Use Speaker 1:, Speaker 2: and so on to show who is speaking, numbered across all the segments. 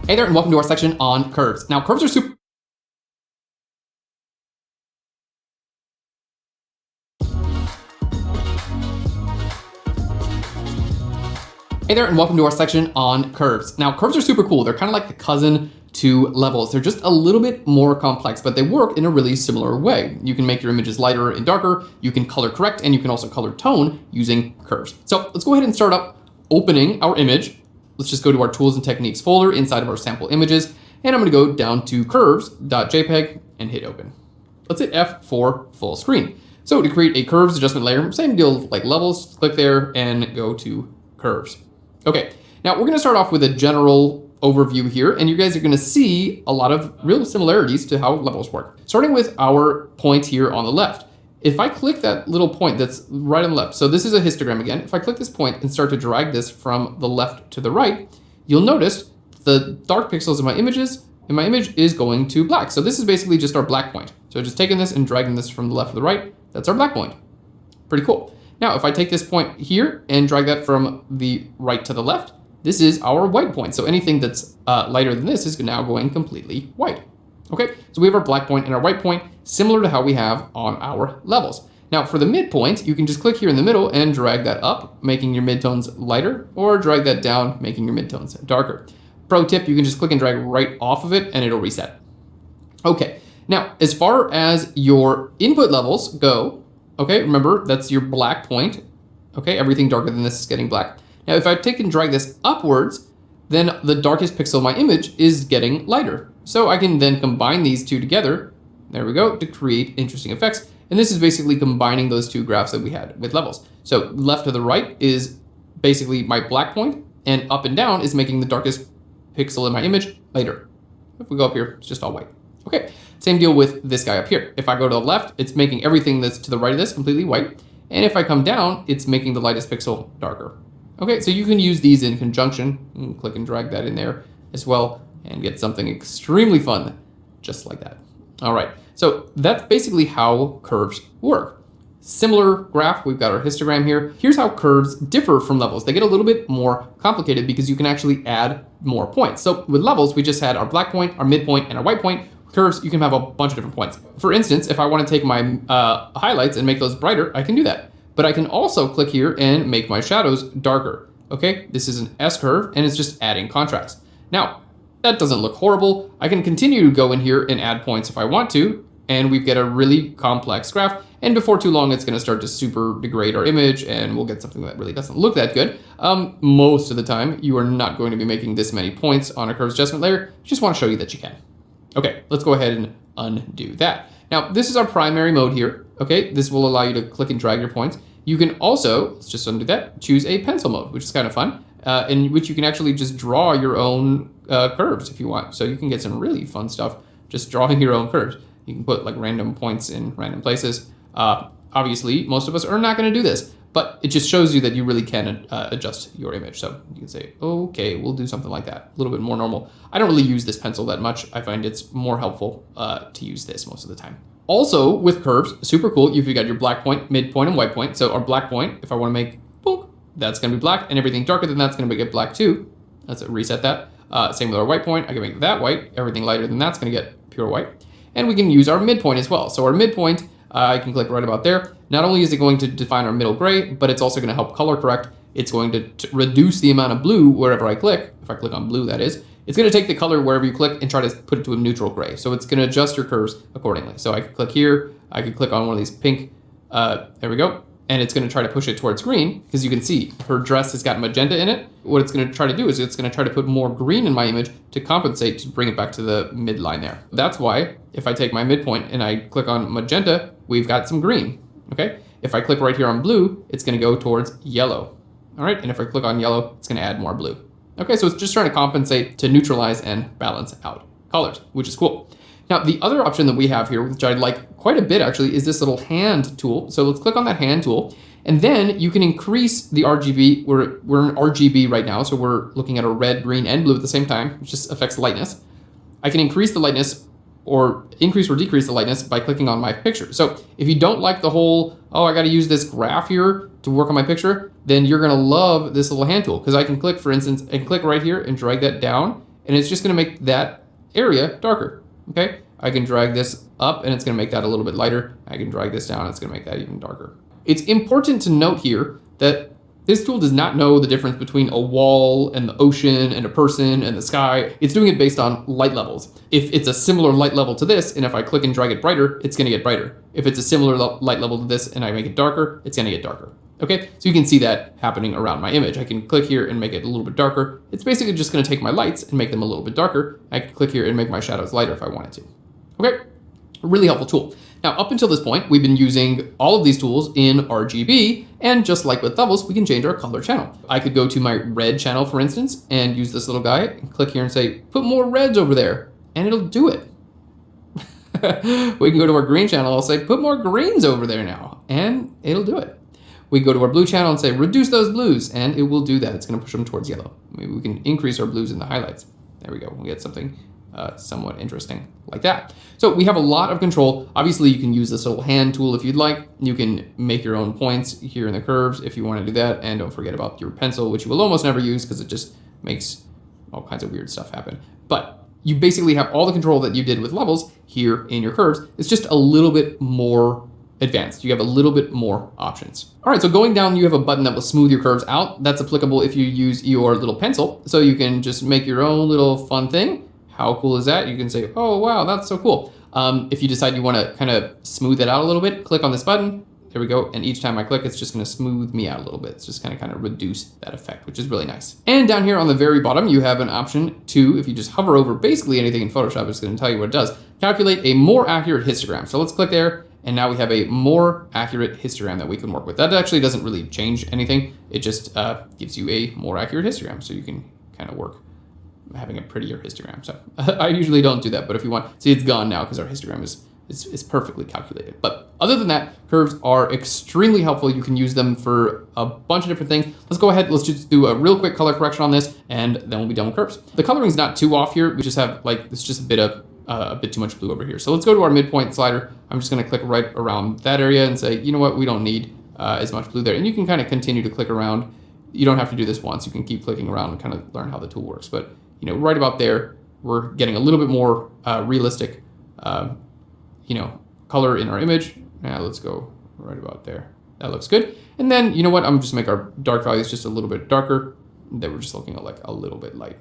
Speaker 1: Hey there, and welcome to our section on curves. Now, curves are super... Hey there, and welcome to our section on curves. Now, curves are super cool. They're kind of like the cousin to levels. They're just a little bit more complex, but they work in a really similar way. You can make your images lighter and darker, you can color correct, and you can also color tone using curves. So let's go ahead and start up opening our image. Let's just go to our tools and techniques folder inside of our sample images, and I'm gonna go down to curves.jpg and hit open. Let's hit F for full screen. So to create a curves adjustment layer, same deal like levels, click there and go to curves. Okay, now we're gonna start off with a general overview here, and you guys are gonna see a lot of real similarities to how levels work. Starting with our point here on the left. If I click that little point that's right on the left, so this is a histogram again, if I click this point and start to drag this from the left to the right, you'll notice the dark pixels in my image is going to black. So this is basically just our black point. So just taking this and dragging this from the left to the right, that's our black point. Pretty cool. Now, if I take this point here and drag that from the right to the left, this is our white point. So anything that's lighter than this is now going completely white. Okay, so we have our black point and our white point, similar to how we have on our levels. Now for the midpoint, you can just click here in the middle and drag that up, making your midtones lighter, or drag that down, making your midtones darker. Pro tip, you can just click and drag right off of it and it'll reset. Okay, now as far as your input levels go, okay, remember that's your black point. Okay, everything darker than this is getting black. Now if I take and drag this upwards, then the darkest pixel of my image is getting lighter. So I can then combine these two together, there we go, to create interesting effects. And this is basically combining those two graphs that we had with levels. So left to the right is basically my black point, and up and down is making the darkest pixel in my image lighter. If we go up here, it's just all white. Okay, same deal with this guy up here. If I go to the left, it's making everything that's to the right of this completely white. And if I come down, it's making the lightest pixel darker. Okay, so you can use these in conjunction, click and drag that in there as well, and get something extremely fun, just like that. All right, so that's basically how curves work. Similar graph, we've got our histogram here. Here's how curves differ from levels. They get a little bit more complicated because you can actually add more points. So with levels, we just had our black point, our midpoint, and our white point. Curves, you can have a bunch of different points. For instance, if I want to take my highlights and make those brighter, I can do that. But I can also click here and make my shadows darker. Okay, this is an S curve and it's just adding contrast. Now, that doesn't look horrible. I can continue to go in here and add points if I want to, and we get a really complex graph. And before too long, it's gonna start to super degrade our image and we'll get something that really doesn't look that good. Most of the time, you are not going to be making this many points on a curves adjustment layer. Just wanna show you that you can. Okay, let's go ahead and undo that. Now, this is our primary mode here. Okay, this will allow you to click and drag your points. You can also, let's just undo that, choose a pencil mode, which is kind of fun, in which you can actually just draw your own curves if you want. So you can get some really fun stuff just drawing your own curves. You can put like random points in random places. Obviously, most of us are not going to do this, but it just shows you that you really can adjust your image. So you can say, okay, we'll do something like that, a little bit more normal. I don't really use this pencil that much. I find it's more helpful to use this most of the time. Also, with curves, super cool, you've got your black point, midpoint, and white point. So our black point, if I want to make, boom, that's going to be black, and everything darker than that's going to get black too. Let's reset that. Same with our white point, I can make that white. Everything lighter than that's going to get pure white. And we can use our midpoint as well. So our midpoint, I can click right about there. Not only is it going to define our middle gray, but it's also going to help color correct. It's going to reduce the amount of blue wherever I click. If I click on blue, that is. It's going to take the color wherever you click and try to put it to a neutral gray. So it's going to adjust your curves accordingly. So I could click here. I could click on one of these pink. There we go. And it's going to try to push it towards green because you can see her dress has got magenta in it. What it's going to try to do is it's going to try to put more green in my image to compensate to bring it back to the midline there. That's why if I take my midpoint and I click on magenta, we've got some green. Okay. If I click right here on blue, it's going to go towards yellow. All right. And if I click on yellow, it's going to add more blue. Okay, so it's just trying to compensate to neutralize and balance out colors, which is cool. Now, the other option that we have here, which I like quite a bit actually, is this little hand tool. So let's click on that hand tool, and then you can increase the RGB. We're in RGB right now, so we're looking at a red, green, and blue at the same time, which just affects lightness. I can increase the lightness or increase or decrease the lightness by clicking on my picture. So if you don't like the whole, oh, I got to use this graph here to work on my picture, then you're going to love this little hand tool, because I can click, for instance, and click right here and drag that down, and it's just gonna make that area darker, okay? I can drag this up and it's gonna make that a little bit lighter. I can drag this down, it's gonna make that even darker. It's important to note here that this tool does not know the difference between a wall and the ocean and a person and the sky. It's doing it based on light levels. If it's a similar light level to this, and if I click and drag it brighter, it's gonna get brighter. If it's a similar light level to this and I make it darker, it's gonna get darker. Okay, so you can see that happening around my image. I can click here and make it a little bit darker. It's basically just gonna take my lights and make them a little bit darker. I can click here and make my shadows lighter if I wanted to. Okay, a really helpful tool. Now, up until this point, we've been using all of these tools in RGB, and just like with levels, we can change our color channel. I could go to my red channel, for instance, and use this little guy, and click here and say, put more reds over there, and it'll do it. We can go to our green channel, I'll say, put more greens over there now, and it'll do it. We go to our blue channel and say, reduce those blues, and it will do that. It's gonna push them towards yellow. Maybe we can increase our blues in the highlights. There we go, we'll get something somewhat interesting like that. So we have a lot of control. Obviously, you can use this little hand tool if you'd like. You can make your own points here in the curves if you want to do that. And don't forget about your pencil, which you will almost never use because it just makes all kinds of weird stuff happen. But you basically have all the control that you did with levels here in your curves. It's just a little bit more advanced. You have a little bit more options. All right, so going down, you have a button that will smooth your curves out. That's applicable if you use your little pencil. So you can just make your own little fun thing. How cool is that? You can say, oh, wow, that's so cool. If you decide you want to kind of smooth it out a little bit, click on this button. There we go. And each time I click, it's just going to smooth me out a little bit. It's just going to kind of reduce that effect, which is really nice. And down here on the very bottom, you have an option to, if you just hover over basically anything in Photoshop, it's going to tell you what it does. Calculate a more accurate histogram. So let's click there. And now we have a more accurate histogram that we can work with. That actually doesn't really change anything. It just gives you a more accurate histogram. So you can kind of work having a prettier histogram. So I usually don't do that, but if you want, see, it's gone now because our histogram is perfectly calculated. But other than that, curves are extremely helpful. You can use them for a bunch of different things. Let's go ahead, let's just do a real quick color correction on this, and then we'll be done with curves. The coloring's not too off here. We just have like, it's just a bit too much blue over here. So let's go to our midpoint slider. I'm just gonna click right around that area and say, you know what, we don't need as much blue there. And you can kind of continue to click around. You don't have to do this once. You can keep clicking around and kind of learn how the tool works. But you know, right about there, we're getting a little bit more realistic, you know, color in our image. Now let's go right about there. That looks good. And then, you know what? I'm just make our dark values just a little bit darker. They were just looking like a little bit light.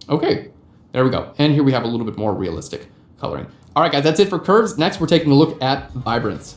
Speaker 1: Okay, there we go. And here we have a little bit more realistic coloring. All right, guys, that's it for curves. Next, we're taking a look at vibrance.